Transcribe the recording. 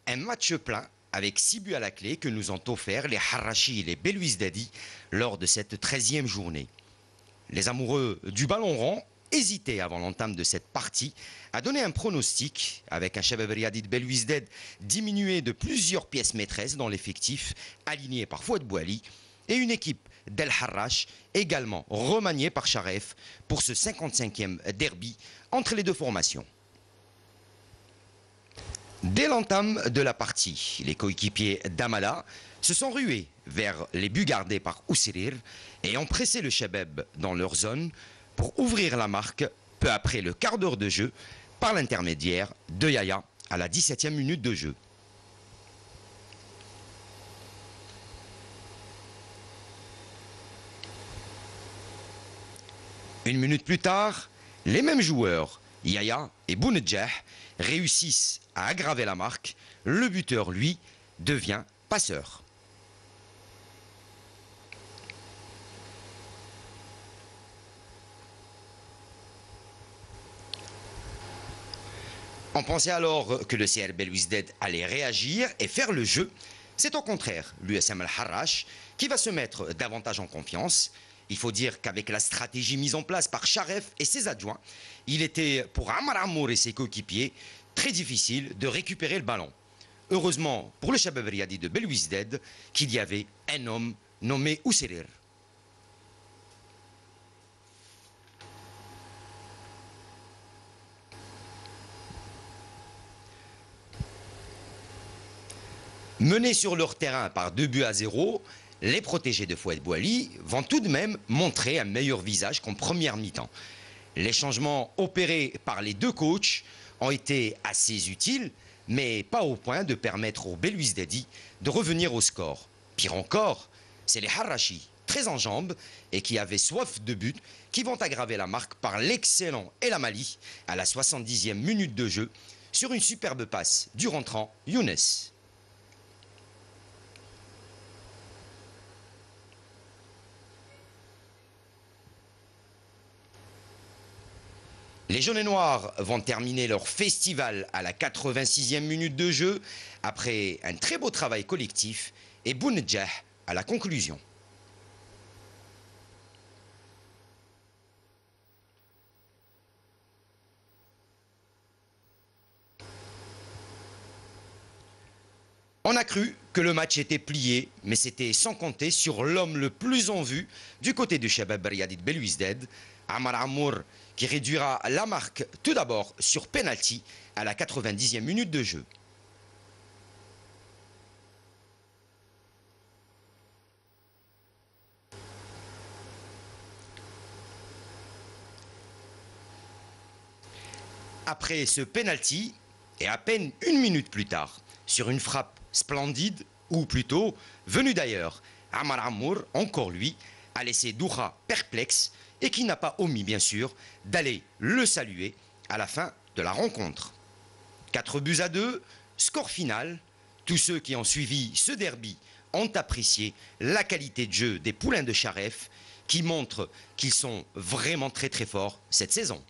Un match plein avec 6 buts à la clé que nous ont offert les Harrachi et les Belouizdadi lors de cette 13e journée. Les amoureux du ballon rond hésitaient avant l'entame de cette partie à donner un pronostic avec un Shabab Riadi de Belouizdad diminué de plusieurs pièces maîtresses dans l'effectif aligné par Fouad Bouali et une équipe d'El Harrach également remaniée par Charef pour ce 55e derby entre les deux formations. Dès l'entame de la partie, les coéquipiers d'Amala se sont rués vers les buts gardés par Oussirir et ont pressé le Shabab dans leur zone pour ouvrir la marque peu après le quart d'heure de jeu par l'intermédiaire de Yaya à la 17e minute de jeu. Une minute plus tard, les mêmes joueurs, Yaya et Bounedjah, réussissent à aggraver la marque. Le buteur, lui, devient passeur. On pensait alors que le CR Belouizdad allait réagir et faire le jeu. C'est au contraire l'USM Al Harrach qui va se mettre davantage en confiance. Il faut dire qu'avec la stratégie mise en place par Charef et ses adjoints, il était pour Amar Amour et ses coéquipiers très difficile de récupérer le ballon. Heureusement pour le Shabab Riadi de Belouizdad qu'il y avait un homme nommé Oussirir. Menés sur leur terrain par 2 buts à 0, les protégés de Fouad Bouali vont tout de même montrer un meilleur visage qu'en première mi-temps. Les changements opérés par les deux coachs ont été assez utiles, mais pas au point de permettre aux Belouizdadi de revenir au score. Pire encore, c'est les Harrachi, très en jambes et qui avaient soif de but, qui vont aggraver la marque par l'excellent El Amali à la 70e minute de jeu sur une superbe passe du rentrant Younes. Les jaunes et noirs vont terminer leur festival à la 86e minute de jeu après un très beau travail collectif et Bounedjah à la conclusion. On a cru que le match était plié, mais c'était sans compter sur l'homme le plus en vue du côté du Shabab Riadi de Belouizdad, Amar Amour, qui réduira la marque tout d'abord sur penalty à la 90e minute de jeu. Après ce penalty, et à peine une minute plus tard, sur une frappe splendide, ou plutôt venue d'ailleurs, Amar Amour, encore lui, a laissé Doura perplexe et qui n'a pas omis bien sûr d'aller le saluer à la fin de la rencontre. 4 buts à 2, score final. Tous ceux qui ont suivi ce derby ont apprécié la qualité de jeu des poulains de Charef qui montrent qu'ils sont vraiment très très forts cette saison.